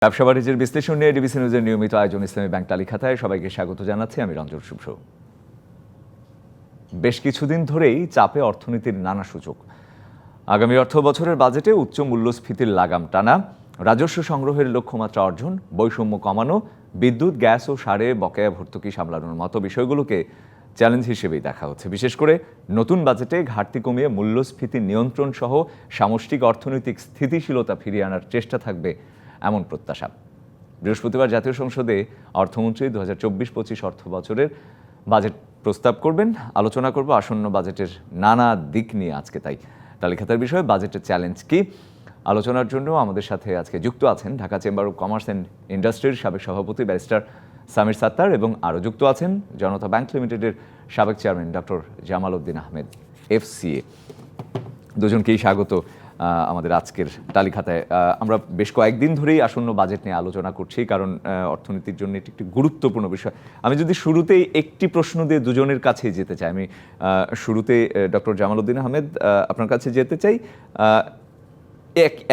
ব্যবসা বাণিজ্যের বিশ্লেষণ নিয়ে ডিবিসি নিউজের নিয়মিত আয়োজন ইসলামী ব্যাংক তালিখাতায় সবাইকে স্বাগত জানাচ্ছি। আমি রঞ্জন শুভ্র। বেশ কিছুদিন ধরেই চাপে অর্থনীতির নানা সূচক। আগামী অর্থ বছরের বাজেটে উচ্চ মূল্যস্ফীতির লাগাম টানা, রাজস্ব সংগ্রহের লক্ষ্যমাত্রা অর্জন, বৈষম্য কমানো, বিদ্যুৎ, গ্যাস ও সারে বকেয়া ভর্তুকি সামলানোর মতো বিষয়গুলোকে চ্যালেঞ্জ হিসেবেই দেখা হচ্ছে। বিশেষ করে নতুন বাজেটে ঘাটতি কমিয়ে মূল্যস্ফীতি নিয়ন্ত্রণ সহ সামষ্টিক অর্থনৈতিক স্থিতিশীলতা ফিরিয়ে আনার চেষ্টা থাকবে এমন প্রত্যাশা। বৃহস্পতিবার জাতীয় সংসদে অর্থমন্ত্রী 2024-25 অর্থ বছরের বাজেট প্রস্তাব করবেন। আলোচনা করব আসন্ন বাজেটের নানা দিক নিয়ে আজকে। তাই তালিকাতার বিষয়ে বাজেটের চ্যালেঞ্জ কি, আলোচনার জন্য আমাদের সাথে আজকে যুক্ত আছেন Dhaka chamber of commerce and ইন্ডাস্ট্রির সাবেক সভাপতি ব্যারিস্টার সামির সাত্তার, এবং আরও যুক্ত আছেন জনতা ব্যাংক লিমিটেডের সাবেক chairman doctor Jamal Uddin Ahmed, FCA। দুজনকেই স্বাগত আমাদের আজকের তালিকাতায়। আমরা বেশ কয়েকদিন ধরেই আসন্ন বাজেট নিয়ে আলোচনা করছি, কারণ অর্থনীতির জন্য এটি একটি গুরুত্বপূর্ণ বিষয়। আমি যদি শুরুতেই একটি প্রশ্ন দিয়ে দুজনের কাছেই যেতে চাই, আমি শুরুতে ডক্টর জামাল উদ্দিন আহমেদ আপনার কাছে যেতে চাই।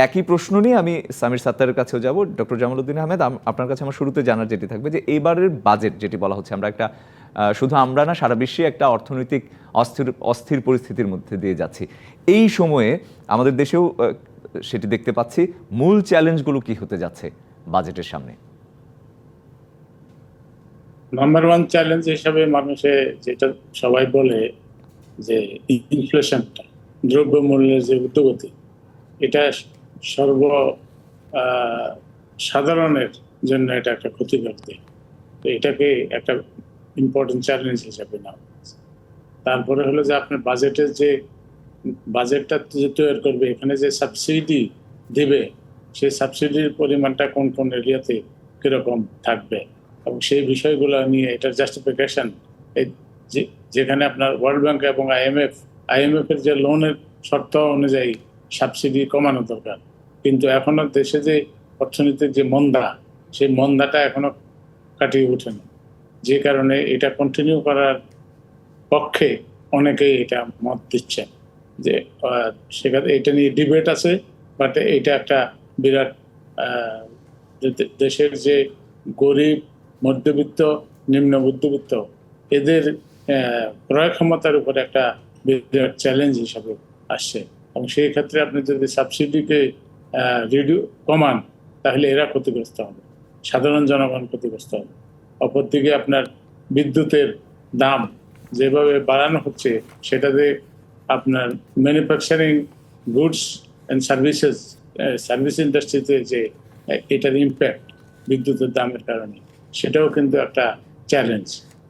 একই প্রশ্ন নিয়ে আমি সামির সাত্তারের কাছেও যাব। ডক্টর জামাল উদ্দিন আহমেদ, আপনার কাছে আমার শুরুতে জানার যেটি থাকবে যে এইবারের বাজেট যেটি বলা হচ্ছে, আমরা একটা শুধু আমরা না, সারা বিশ্বে একটা অর্থনৈতিক অস্থির পরিস্থিতির মধ্যে দিয়ে যাচ্ছি। এই সময়ে আমাদের দেশেও সেটি দেখতে পাচ্ছি। মূল চ্যালেঞ্জগুলো কি হতে যাচ্ছে বাজেটের সামনে? নাম্বার ওয়ান চ্যালেঞ্জ হিসাবে মানুষে যেটা সবাই বলে যে ইনফ্লেশনটা, দ্রব্যমূল্যের যে ঊর্ধ্বগতি, এটা সর্ব সাধারণের জন্য এটা একটা ক্ষতিকর দিক। তো এটাকে একটা ইম্পর্টেন্ট চ্যালেঞ্জ হিসাবে নেওয়া হয়েছে। তারপরে হলো যে আপনার বাজেটের যে বাজেটটা যে তৈরি করবে, এখানে যে সাবসিডি দিবে, সেই সাবসিডির পরিমাণটা কোন কোন এরিয়াতে কিরকম থাকবে, এবং সেই বিষয়গুলো নিয়ে এটার জাস্টিফিকেশন, যেখানে আপনার ওয়ার্ল্ড ব্যাংক এবং আইএমএফ এর যে লোনের শর্ত অনুযায়ী সাবসিডি কমানো দরকার, কিন্তু এখনো দেশে যে অর্থনীতির যে মন্দা, সেই মন্দাটা এখনো কাটিয়ে ওঠেনি, যে কারণে এটা কন্টিনিউ করার পক্ষে অনেকেই এটা মত দিচ্ছেন যে সেখানে এটা নিয়ে ডিবেট আছে। বাট এটা একটা বিরাট দেশের যে গরিব, মধ্যবিত্ত, নিম্ন মধ্যবিত্ত, এদের ক্রয় ক্ষমতার উপরে একটা বিরাট চ্যালেঞ্জ হিসাবে আসছে। এবং সেই ক্ষেত্রে আপনি যদি সাবসিডিকে কমান, তাহলে এরা ক্ষতিগ্রস্ত হবে, সাধারণ জনগণ ক্ষতিগ্রস্ত হবে। অপরদিকে আপনার বিদ্যুতের দাম যেভাবে বাড়ানো হচ্ছে, সেটাতে আপনার ম্যানুফ্যাকচারিং গুডস অ্যান্ড সার্ভিস ইন্ডাস্ট্রিতে যে এটার ইম্প্যাক্ট বিদ্যুতের দামের কারণে, সেটাও কিন্তু একটা চ্যালেঞ্জ।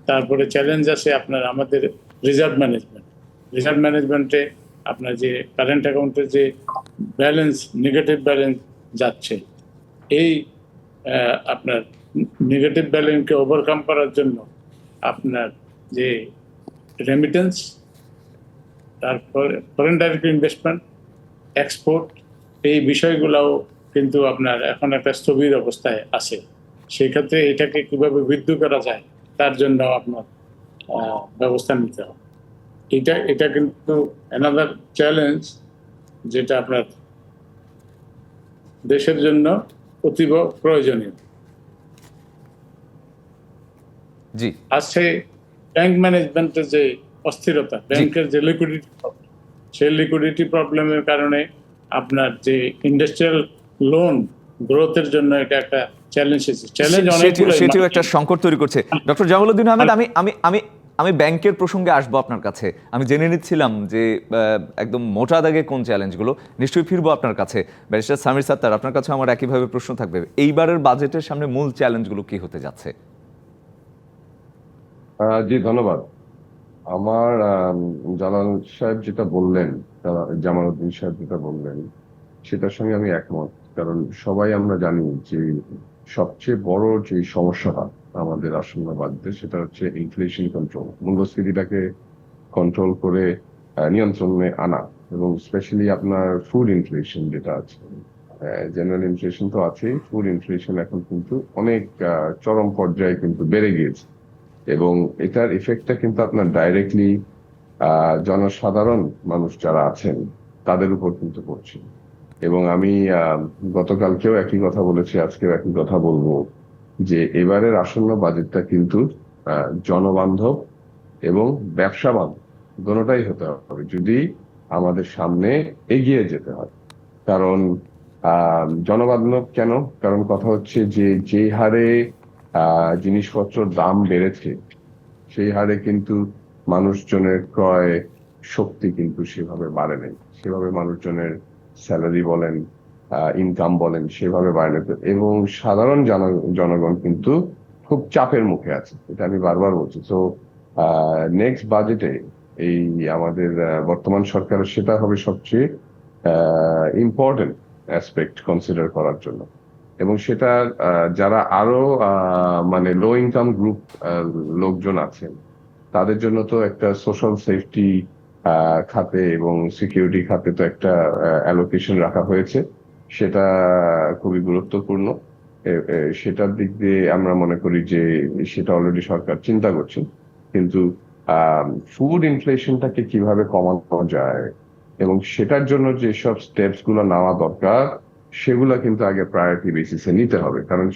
তারপরে চ্যালেঞ্জ আছে আপনার আমাদের রিজার্ভ ম্যানেজমেন্টে আপনার যে কারেন্ট অ্যাকাউন্টের যে ব্যালেন্স, নেগেটিভ ব্যালেন্স যাচ্ছে। এই আপনার নেগেটিভ ব্যালেন্সকে ওভারকাম করার জন্য আপনার যে রেমিটেন্স, তারপরে ফরেন ডাইরেক্ট ইনভেস্টমেন্ট, এক্সপোর্ট, এই বিষয়গুলোও কিন্তু আপনার এখন একটা স্থবির অবস্থায় আছে। সেই ক্ষেত্রে এটাকে কিভাবে বৃদ্ধি করা যায়, তার জন্য আপনার ব্যবস্থা নিতে হবে। এটা কিন্তু অ্যানাদার চ্যালেঞ্জ, যেটা আপনার দেশের জন্য অতীব প্রয়োজনীয়। জি, আছে ব্যাংক ম্যানেজমেন্টের যে অস্থিরতা, ব্যাংকের যে লিকুইডিটি প্রবলেম, সেই লিকুইডিটি প্রবলেমের কারণে আপনার যে ইন্ডাস্ট্রিয়াল লোন গ্রোথের জন্য এটা একটা চ্যালেঞ্জ সেটিও একটা সংকট তৈরি করছে। ডক্টর জামাল উদ্দিন আহমেদ, আমি ব্যাংকের প্রসঙ্গে আসবো আপনার কাছে। আমি জেনে নিচ্ছিলাম যে একদম মোটা দাগে কোন চ্যালেঞ্জগুলো, নিশ্চয়ই ফিরবো আপনার কাছে। ব্যারিস্টার সামির সাত্তার, আপনার কাছে আমার একইভাবে প্রশ্ন থাকবে। এইবারের বাজেটের সামনে মূল চ্যালেঞ্জগুলো কি হতে যাচ্ছে? জি, ধন্যবাদ। আমার জালাল সাহেব যেটা বললেন, জামাল উদ্দিন সাহেব যেটা বললেন, সেটার সঙ্গে আমি একমত। কারণ সবাই আমরা জানি যে সবচেয়ে বড় যে সমস্যাটা আমাদের আসন্ন বাজেটে, সেটা হচ্ছে ইনফ্লেশন কন্ট্রোল, মূল্যস্ফীতিটাকে কন্ট্রোল করে নিয়ন্ত্রণে আনা, এবং স্পেশালি আপনার ফুড ইনফ্লেশন যেটা আছে, জেনারেল ইনফ্লেশন তো আছেই, ফুড ইনফ্লেশন এখন কিন্তু অনেক চরম পর্যায়ে কিন্তু বেড়ে গিয়েছে, এবং এটার ইফেক্টটা কিন্তু আপনার ডাইরেক্টলি জনসাধারণ মানুষ যারা আছেন তাদের উপর কিন্তু পড়ছে। এবং আমি গতকালকেও একই কথা বলেছি, আজকেও একই কথা বলবো, যে এবারের আসন্ন বাজেটটা কিন্তু জনবান্ধব এবং ব্যবসা বান্ধব দুটোটাই হতে হবে যদি আমাদের সামনে এগিয়ে যেতে হয়। কারণ জনবান্ধব কেন? কারণ কথা হচ্ছে যে হারে জিনিসপত্রের দাম বেড়েছে, সেই হারে কিন্তু মানুষজনের ক্রয় শক্তি কিন্তু সেভাবে বাড়ে নাই। সেভাবে মানুষজনের স্যালারি বলেন, ইনকাম বলেন, সেভাবে বাড়ে নাই। এবং সাধারণ জনগণ কিন্তু খুব চাপের মুখে আছে, এটা আমি বারবার বলছি। তো নেক্সট বাজেটে এই আমাদের বর্তমান সরকারের সেটা হবে সবচেয়ে ইম্পর্টেন্ট অ্যাসপেক্ট কনসিডার করার জন্য। এবং সেটা যারা আরো মানে লো ইনকাম গ্রুপ লোকজন আছেন, তাদের জন্য তো একটা সোশ্যাল সেফটি খাতে এবং সিকিউরিটি খাতে তো একটা অ্যালোকেশন রাখা হয়েছে, সেটা খুবই গুরুত্বপূর্ণ। সেটার দিক দিয়ে আমরা মনে করি যে সেটা অলরেডি সরকার চিন্তা করছে। কিন্তু ফুড ইনফ্লেশনটাকে কিভাবে কমানো যায় এবং সেটার জন্য যেসব স্টেপস গুলো নেওয়া দরকার, সেগুলো কিন্তু আগে প্রায়োরিটি বেসিসে নিতে হবে। কারণ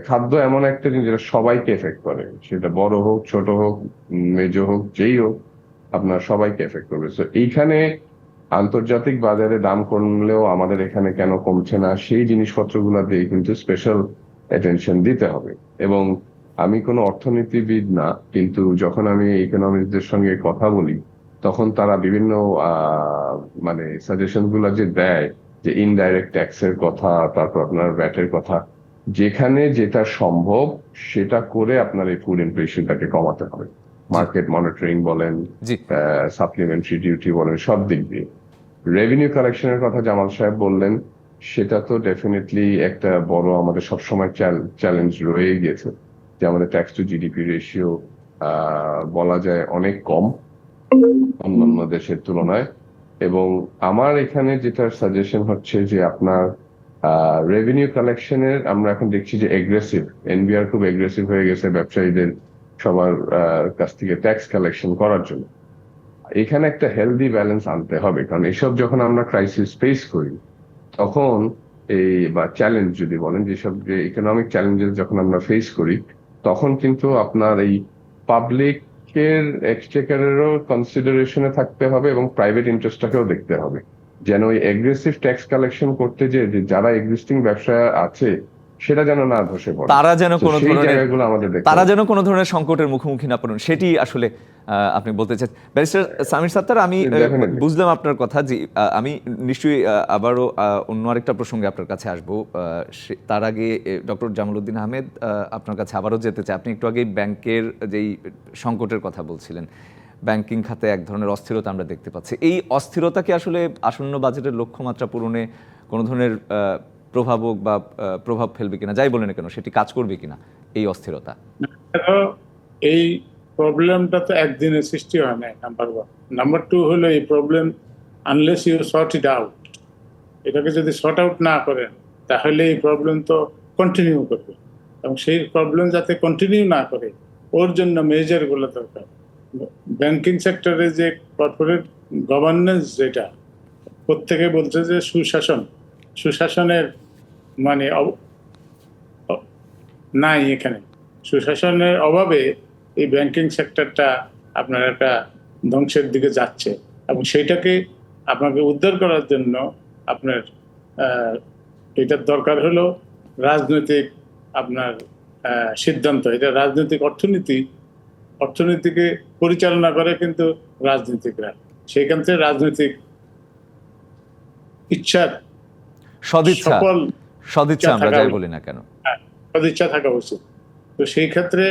খাদ্য এমন একটা জিনিস যেটা সবাইকে এফেক্ট করে, সেটা বড় হোক, ছোট হোক, মেজ হোক, যেই হোক, আপনার সবাইকে এফেক্ট করবে। তো এইখানে আন্তর্জাতিক বাজারে দাম কমলেও আমাদের এখানে কেন কমছে না, সেই জিনিসপত্রগুলো দিয়ে কিন্তু স্পেশাল অ্যাটেনশন দিতে হবে। এবং আমি কোনো অর্থনীতিবিদ না, কিন্তু যখন আমি ইকোনমিস্টদের সঙ্গে কথা বলি, তখন তারা বিভিন্ন মানে সাজেশন গুলা যে দেয়, যে ইনডাইরেক্ট ট্যাক্সের কথা, তারপর আপনার ভ্যাটের কথা, যেখানে যেটা সম্ভব সেটা করে আপনার এই ফুড ইনফ্লেশনটাকে কমাতে হবে। মার্কেট মনিটরিং বলেন, জি। সাপ্লিমেন্টারি ডিউটি বলেন, সব দিক দিয়ে। রেভিনিউ কালেকশনের কথা জামাল সাহেব বললেন, সেটা তো ডেফিনেটলি একটা বড় আমাদের সবসময় চ্যালেঞ্জ রয়ে গিয়েছে, যে আমাদের ট্যাক্স টু জিডিপি রেশিও বলা যায় অনেক কম অন্যান্য দেশের তুলনায়। এবং আমার এখানে যেটা সাজেশন হচ্ছে যে আপনার রেভিনিউ কালেকশনের, আমরা এখন দেখছি যে এগ্রেসিভ, এনবিআর খুব এগ্রেসিভ হয়ে গেছে ব্যবসায়ীদের সবার কাছ থেকে ট্যাক্স কালেকশন করার জন্য। এখানে একটা হেলদি ব্যালেন্স আনতে হবে, কারণ এসব যখন আমরা ক্রাইসিস ফেস করি, তখন এই বা চ্যালেঞ্জ যদি বলেন, যেসব যে ইকোনমিক চ্যালেঞ্জেস যখন আমরা ফেস করি, তখন কিন্তু আপনার এই পাবলিকের এক্সচেকারেরও কনসিডারেশনে থাকতে হবে এবং প্রাইভেট ইন্টারেস্টটাকেও দেখতে হবে, যেন ওই এগ্রেসিভ ট্যাক্স কালেকশন করতে যে যারা এক্সিস্টিং ব্যবসা আছে, সেটা যেন না ধসে পড়ে। তারা যেন তো কোনো সেই ধরনের জায়গাগুলো আমাদের দেখতে তারা হবে। যেন কোনো ধরনের সংকটের মুখোমুখি না পড়েন, সেটি আসলে আপনি বলতে চাচ্ছেন। ব্যারিস্টার সামির সাত্তার, আমি Definitely. বুঝলাম আপনার কথা। যে আমি নিশ্চয়ই আবারও অন্য আরেকটা প্রসঙ্গে আপনার কাছে আসবো। তার আগে ডক্টর জামাল উদ্দিন আহমেদ, আপনার কাছে আবারও যেতে চাই। আপনি একটু আগে ব্যাংকের যেই সংকটের কথা বলছিলেন, ব্যাংকিং খাতে এক ধরনের অস্থিরতা আমরা দেখতে পাচ্ছি। এই অস্থিরতা কি আসলে আসন্ন বাজেটের লক্ষ্যমাত্রা পূরণে কোনো ধরনের প্রভাবক বা প্রভাব ফেলবে কিনা, যাই বলেন না কেন, সেটি কাজ করবে কিনা এই অস্থিরতা? এই প্রবলেমটা তো একদিনে সৃষ্টি হয় না, নাম্বার ওয়ান। নাম্বার টু হলো, এই problem unless you sort it out, এটাকে যদি সর্ট আউট না করেন, তাহলে এই প্রবলেম তো কন্টিনিউ করবে। এবং সেই প্রবলেম যাতে কন্টিনিউ না করে, ওর জন্য মেজারগুলো দরকার। ব্যাংকিং সেক্টরে যে কর্পোরেট গভর্নেন্স, যেটা প্রত্যেকে বলছে যে সুশাসনের মানে নাই এখানে। সুশাসনের অভাবে এই ব্যাংকিং সেক্টরটা আপনার একটা ধ্বংসের দিকে যাচ্ছে, এবং সেইটাকে আপনাকে উদ্ধার করার জন্য আপনার এটার দরকার হলো রাজনৈতিক আপনার সিদ্ধান্ত। এটা রাজনৈতিক অর্থনীতিকে পরিচালনা করে কিন্তু রাজনীতিকরা। সেইখান থেকে রাজনৈতিক ইচ্ছার সদিচ্ছা সকল সদিচ্ছা আমরা যাই বলি না কেন, সদিচ্ছা থাকা উচিত। তো সেই ক্ষেত্রে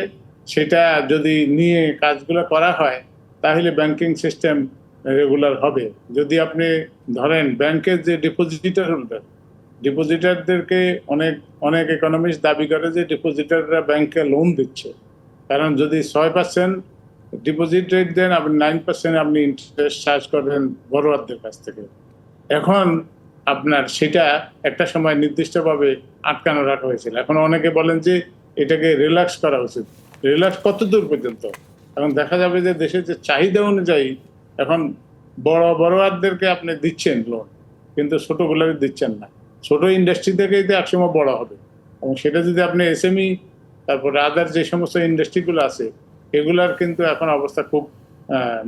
সেটা যদি নিয়ে কাজগুলো করা হয়, তাহলে ব্যাংকিং সিস্টেম রেগুলার হবে। যদি আপনি ধরেন ব্যাংকের যে ডিপোজিটারদেরকে অনেক অনেক ইকোনমিস্ট দাবি করে যে ডিপোজিটাররা ব্যাংকে লোন দিচ্ছে, কারণ যদি 6% ডিপোজিট রেট দেন, আপনি 9% আপনি ইন্টারেস্ট চার্জ করবেন বড়োয়ারদের কাছ থেকে। এখন আপনার সেটা একটা সময় নির্দিষ্টভাবে আটকানো রাখা হয়েছিল। এখন অনেকে বলেন যে এটাকে রিল্যাক্স করা উচিত। রিল্যাক্স কত দূর পর্যন্ত? এখন দেখা যাবে যে দেশের যে চাহিদা অনুযায়ী এখন বড়োয়ারদেরকে আপনি দিচ্ছেন লোন, কিন্তু ছোটগুলোকে দিচ্ছেন না। ছোট ইন্ডাস্ট্রি থেকেই তো একসময় বড় হবে, এবং সেটা যদি আপনি এসএমই তারপরে আদার যে সমস্ত ইন্ডাস্ট্রিগুলো আছে এগুলার কিন্তু এখন অবস্থা খুব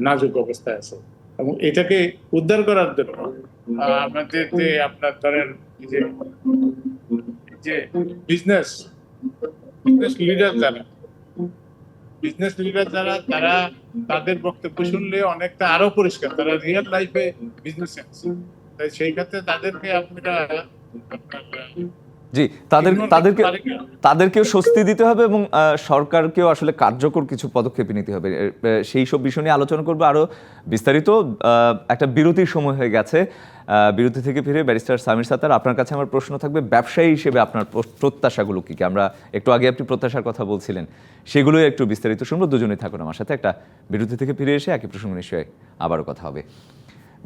নাজুক অবস্থায় আছে, এবং এটাকে উদ্ধার করার জন্য আমাদের যে আপনার ধরেন যে যে বিজনেস লিডার যারা তারা তাদের বক্তব্য শুনলে অনেকটা আরো পরিষ্কার, তারা রিয়েল লাইফে বিজনেস তাই সেই ক্ষেত্রে তাদেরকে আপনারা জি, তাদেরকেও স্বস্তি দিতে হবে এবং সরকারকেও আসলে কার্যকর কিছু পদক্ষেপ নিতে হবে। সেই সব বিষয় নিয়ে আলোচনা করবো আরো বিস্তারিত। একটা বিরতির সময় হয়ে গেছে। বিরতি থেকে ফিরে ব্যারিস্টার সামির সাত্তার, আপনার কাছে আমার প্রশ্ন থাকবে ব্যবসায়ী হিসেবে আপনার প্রত্যাশাগুলো কি কি? আমরা একটু আগে আপনি প্রত্যাশার কথা বলছিলেন, সেগুলোই একটু বিস্তারিত শুনবো। দুজনেই থাকুন আমার সাথে। একটা বিরতি থেকে ফিরে এসে একই প্রসঙ্গ নিশ্চয়ই আবারও কথা হবে।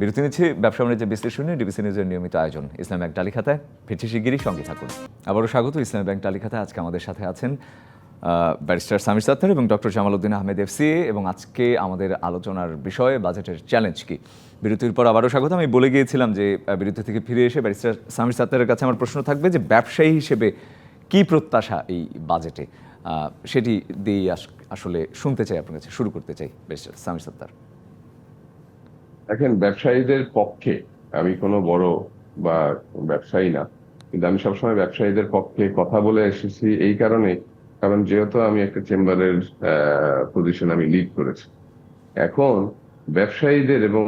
বিরতি নিচ্ছি। ব্যবসা বাণিজ্যের বিশ্লেষণে ডিবিসি নিউজের নিয়মিত আয়োজন ইসলামী ব্যাংক টালিখাতায়। ফিরছি শিগগিরই, সঙ্গে থাকুন। আবারও স্বাগত। ইসলামী ব্যাংক টালিখাতায় আজকে আমাদের সাথে আছেন ব্যারিস্টার সামির সাত্তার এবং ডক্টর জামাল উদ্দিন আহমেদ এফসিএ, এবং আজকে আমাদের আলোচনার বিষয় বাজেটের চ্যালেঞ্জ কি। বিরতির পর আবারও স্বাগত। আমি বলে গিয়েছিলাম যে বিরতি থেকে ফিরে এসে ব্যারিস্টার সামির সাত্তারের কাছে আমার প্রশ্ন থাকবে যে ব্যবসায়ী হিসেবে কি প্রত্যাশা এই বাজেটে, সেটি দিয়েই আসলে শুনতে চাই আপনার কাছে। শুরু করতে চাই ব্যারিস্টার সামির সাত্তার। দেখেন, ব্যবসায়ীদের পক্ষে আমি কোনো বড় বা ব্যবসায়ী না, কিন্তু আমি সবসময় ব্যবসায়ীদের পক্ষে কথা বলে এসেছি এই কারণে, কারণ যেহেতু আমি একটা চেম্বারের পজিশন আমি লিড করেছি। এখন ব্যবসায়ীদের, এবং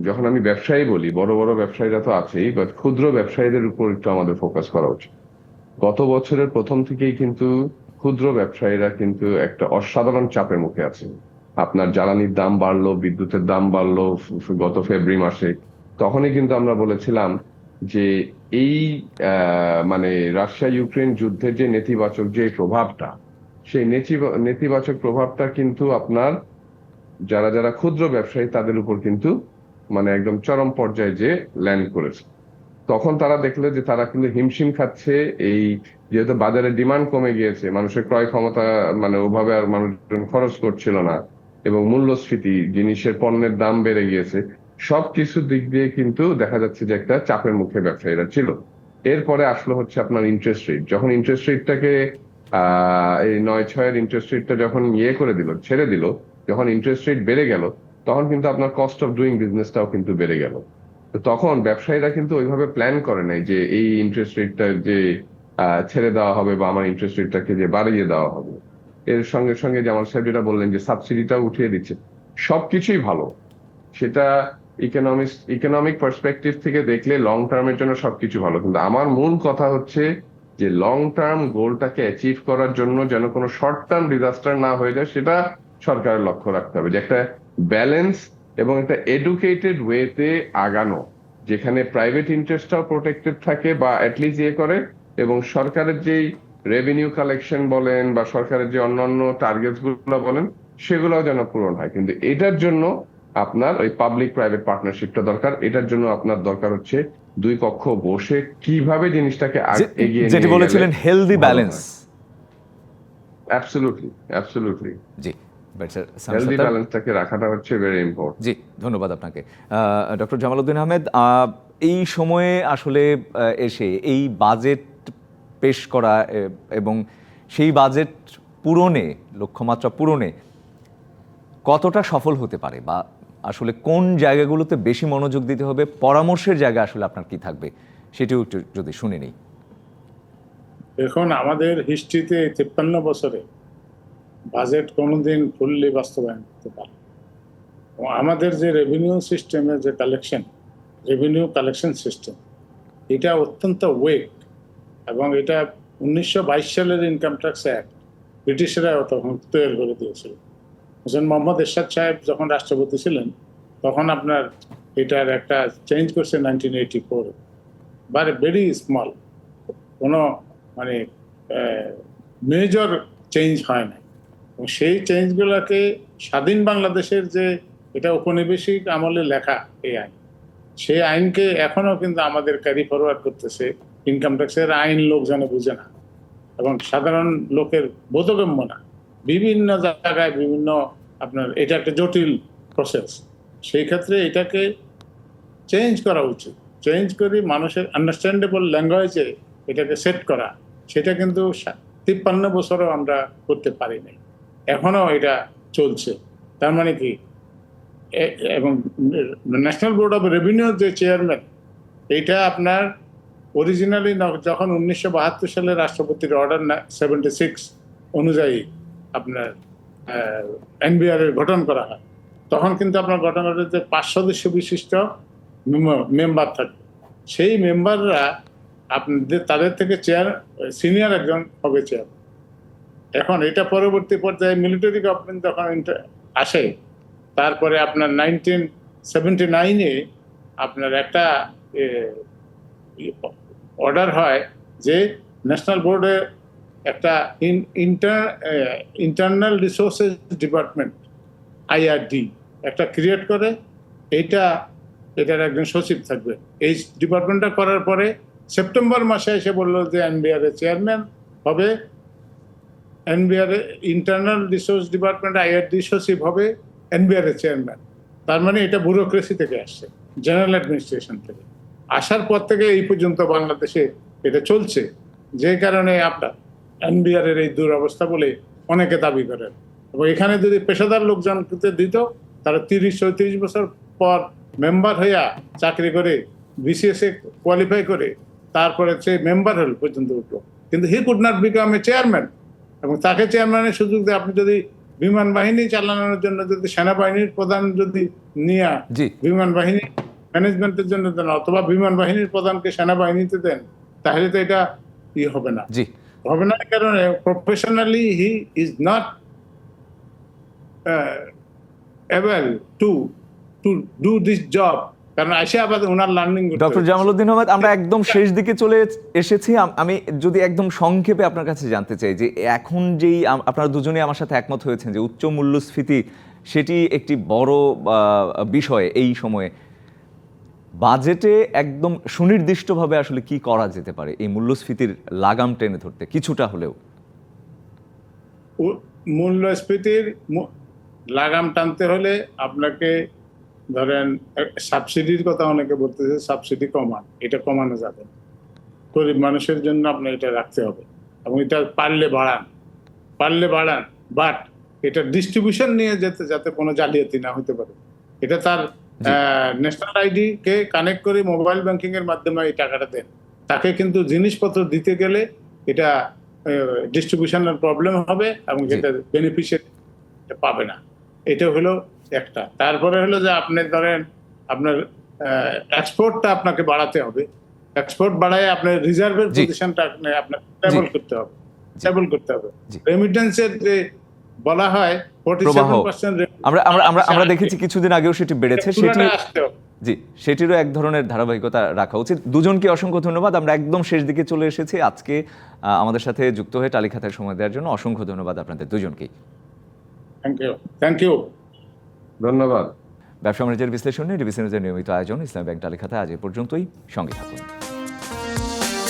যখন আমি ব্যবসায়ী বলি, বড় বড় ব্যবসায়ীরা তো আছেই, বাট ক্ষুদ্র ব্যবসায়ীদের উপর একটু আমাদের ফোকাস করা উচিত। গত বছরের প্রথম থেকেই কিন্তু ক্ষুদ্র ব্যবসায়ীরা কিন্তু একটা অসাধারণ চাপের মুখে আছে। আপনার জ্বালানির দাম বাড়লো, বিদ্যুতের দাম বাড়লো গত ফেব্রুয়ারি মাসে। তখনই কিন্তু আমরা বলেছিলাম যে এই মানে রাশিয়া ইউক্রেন যুদ্ধের যে নেতিবাচক যে প্রভাবটা, সেই নেতিবাচক প্রভাবটা কিন্তু আপনার যারা যারা ক্ষুদ্র ব্যবসায়ী তাদের উপর কিন্তু মানে একদম চরম পর্যায়ে যে ল্যান্ড করেছে। তখন তারা দেখলো যে তারা কিন্তু হিমশিম খাচ্ছে। এই যেহেতু বাজারে ডিমান্ড কমে গিয়েছে, মানুষের ক্রয় ক্ষমতা মানে ওভাবে আর মানুষজন খরচ করছিল না, এবং মূল্যস্ফীতি, জিনিসের পণ্যের দাম বেড়ে গিয়েছে, সবকিছু দিক দিয়ে কিন্তু দেখা যাচ্ছে যে একটা চাপের মুখে ব্যবসায়ীরা ছিল। এরপরে আসলো হচ্ছে আপনার ইন্টারেস্ট রেট। যখন ইন্টারেস্ট রেটটাকে এই 9-6 ইন্টারেস্ট রেটটা যখন করে দিল, ছেড়ে দিল, যখন ইন্টারেস্ট রেট বেড়ে গেল, তখন কিন্তু আপনার কস্ট অফ ডুইং বিজনেসটাও কিন্তু বেড়ে গেল। তো তখন ব্যবসায়ীরা কিন্তু ওইভাবে প্ল্যান করে নাই যে এই ইন্টারেস্ট রেটটা যে ছেড়ে দেওয়া হবে বা আমার ইন্টারেস্ট রেটটাকে যে বাড়িয়ে দেওয়া হবে। এর সঙ্গে সঙ্গে জামাল সাহেব যেটা বললেন যে সাবসিডিটা উঠিয়ে দিচ্ছে, সবকিছুই ভালো। সেটা ইকোনমিক পার্সপেক্টিভ থেকে দেখলে লং টার্মের জন্য সবকিছু ভালো, কিন্তু আমার মূল কথা হচ্ছে যে লং টার্ম গোলটাকে অ্যাচিভ করার জন্য যেন কোনো শর্ট টার্ম ডিজাস্টার না হয়ে যায়, সেটা সরকারের লক্ষ্য রাখতে হবে। যে একটা ব্যালেন্স এবং একটা এডুকেটেড ওয়েতে আগানো, যেখানে প্রাইভেট ইন্টারেস্টটাও প্রোটেক্টেড থাকে বা অ্যাটলিস্ট করে, এবং সরকারের যেই রেভিনিউ কালেকশন বলেন বা সরকারের যে অন্যান্য টার্গেটস গুলো বলেন, সেগুলোও যেন পূরণ হয়। কিন্তু এটার জন্য আপনার ওই পাবলিক প্রাইভেট পার্টনারশিপটা দরকার। এটার জন্য আপনার দরকার হচ্ছে দুই পক্ষ বসে কিভাবে জিনিসটাকে এগিয়ে যেটি বলেছিলেন হেলদি ব্যালেন্স। অ্যাবসলিউটলি জি, হেলদি ব্যালেন্সটাকে রাখাটা হচ্ছে ভেরি ইম্পর্টেন্ট। জি, ধন্যবাদ আপনাকে ডক্টর জামাল উদ্দিন আহমেদ। এই সময়ে আসলে এসে এই বাজেট পেশ করা এবং সেই বাজেট পূরণে, লক্ষ্যমাত্রা পূরণে কতটা সফল হতে পারে, বা আসলে কোন জায়গাগুলোতে বেশি মনোযোগ দিতে হবে, পরামর্শের জায়গা আসলে আপনার কি থাকবে, সেটিও একটু যদি শুনে নিই। এখন আমাদের হিস্ট্রিতে 53 বছরে বাজেট কোনোদিন ফুললি বাস্তবায়ন করতে পারে। আমাদের যে রেভিনিউ সিস্টেমের যে রেভিনিউ কালেকশন সিস্টেম, এটা অত্যন্ত ওয়েক, এবং এটা 1922 সালের ইনকাম ট্যাক্স অ্যাক্ট ব্রিটিশরা তখন তৈরি করে দিয়েছিল। হোসেন মোহাম্মদ এরশাদ সাহেব যখন রাষ্ট্রপতি ছিলেন, তখন আপনার এটার একটা চেঞ্জ করছে 1984, বাট ভেরি স্মল, কোনো মানে মেজর চেঞ্জ হয় না। এবং সেই চেঞ্জগুলোকে স্বাধীন বাংলাদেশের যে এটা উপনিবেশিক আমলে লেখা এই আইন, সেই আইনকে এখনো কিন্তু আমাদের ক্যারি ফরওয়ার্ড করতেছে। ইনকাম ট্যাক্সের আইন লোক যেন বুঝে না, এবং সাধারণ লোকের বোধগম্য না। বিভিন্ন জায়গায় বিভিন্ন আপনার এটা একটা জটিল প্রসেস। সেই ক্ষেত্রে এটাকে চেঞ্জ করা উচিত। চেঞ্জ করে মানুষের আন্ডারস্ট্যান্ডেবল ল্যাঙ্গুয়েজে এটাকে সেট করা, সেটা কিন্তু 53 বছরও আমরা করতে পারি নাই, এখনো এটা চলছে। তার মানে কি, এবং ন্যাশনাল বোর্ড অফ রেভিনিউ যে চেয়ারম্যান, এটা আপনার অরিজিনালি যখন 1972 সালে রাষ্ট্রপতির অর্ডার 76 অনুযায়ী আপনার এনবিআর এর গঠন করা হয়, তখন কিন্তু আপনার গঠন করা যে 5 সদস্য বিশিষ্ট মেম্বার থাকবে। সেই মেম্বাররা আপনাদের তাদের থেকে সিনিয়র একজন হবে চেয়ার। এখন এটা পরবর্তী পর্যায়ে মিলিটারি গভর্নমেন্ট যখন আসে, তারপরে আপনার 1979-এ আপনার একটা অর্ডার হয় যে ন্যাশনাল বোর্ডে একটা ইন্টারনাল রিসোর্সেস ডিপার্টমেন্ট IRD একটা ক্রিয়েট করে, এটার একজন সচিব থাকবে। এই ডিপার্টমেন্টটা করার পরে সেপ্টেম্বর মাসে এসে বললো যে এনবিআর এর চেয়ারম্যান হবে, NBR internal resource department IRD সচিব হবে এনবিআর এর চেয়ারম্যান। তার মানে এটা ব্যুরোক্রেসি থেকে আসছে, জেনারেল অ্যাডমিনিস্ট্রেশন থেকে। আসার পর থেকে এই পর্যন্ত বাংলাদেশে এটা চলছে, যে কারণে আপনার এনবিআর এর এই দুরবস্থা বলে অনেকে দাবি করেন। এবং এখানে যদি পেশাদার লোকজনকে দিত, তারা 30-34 বছর পর মেম্বার হইয়া চাকরি করে BCS এ কোয়ালিফাই করে তারপরে সে মেম্বার হল পর্যন্ত উঠলো, কিন্তু he could not become a chairman. এবং তাকে চেয়ারম্যানের সুযোগ দিয়ে আপনি যদি বিমান বাহিনী চালানোর জন্য যদি সেনাবাহিনীর প্রধান যদি নিয়ে বিমান বাহিনী ম্যানেজমেন্টের জন্য দেন, অথবা বিমান বাহিনীর প্রধানকে সেনাবাহিনীতে দেন, তাহলে তো এটা হবে না। হবে না কারণে professionally he is not able to do this job, কারণ আসে আবার ওনার লার্নিং। ডক্টর জামালউদ্দিন আহমেদ, আমরা একদম শেষ দিকে চলে এসেছি। আমি যদি একদম সংক্ষেপে আপনার কাছে জানতে চাই যে এখন যেই আপনারা দুজনেই আমার সাথে একমত হয়েছেন যে উচ্চ মূল্যস্ফীতি সেটি একটি বড় বিষয়, এই সময়ে বাজেটে একদম সুনির্দিষ্টভাবে আসলে কি করা যেতে পারে এই মূল্যস্ফীতির লাগাম টেনে ধরতে কিছুটা হলেও? মূল্যস্ফীতির লাগাম টানতে হলে আপনাকে ধরেন সাবসিডির কথা অনেকে বলতেছে, সাবসিডি কমান, এটা কমানো যাবে। গরিব মানুষের জন্য আপনার এটা রাখতে হবে এবং এটা পারলে বাড়ান, বাট এটা ডিস্ট্রিবিউশন নিয়ে যাতে কোনো জালিয়াতি না হতে পারে। এটা তার ন্যাশনাল আইডি কে কানেক্ট করে মোবাইল ব্যাংকিং এর মাধ্যমে এই টাকাটা দেন, তাকে কিন্তু জিনিসপত্র দিতে গেলে এটা ডিস্ট্রিবিউশনের প্রবলেম হবে এবং যেটা বেনিফিশিয়ারি পাবে না। এটা হলো একটা। তারপরে হলো যে আপনি ধরেন আপনার এক্সপোর্টটা আপনাকে বাড়াতে হবে, এক্সপোর্ট বাড়ায় আপনার রিজার্ভের পজিশনটা আপনার স্টেবল করতে হবে। রেমিটেন্সের যে বলা হয় 47%, আমরা দেখেছি কিছুদিন আগেও সেটি বেড়েছে, সেটিরও এক ধরনের ধারাবাহিকতা রাখা উচিত। দুজনকে অসংখ্য ধন্যবাদ। আমরা একদম শেষ দিকে চলে এসেছি। আজকে আমাদের সাথে যুক্ত হয়ে টালিখাতায় সময় দেওয়ার জন্য অসংখ্য ধন্যবাদ আপনাদের দুজনকেই। থ্যাংক ইউ, ধন্যবাদ। ব্যবসা বাণিজ্যের বিশ্লেষণে ডিবিসি নিউজের নিয়মিত আয়োজন ইসলামী ব্যাংক টালিখাতা আজ এ পর্যন্তই। সঙ্গে থাকুন।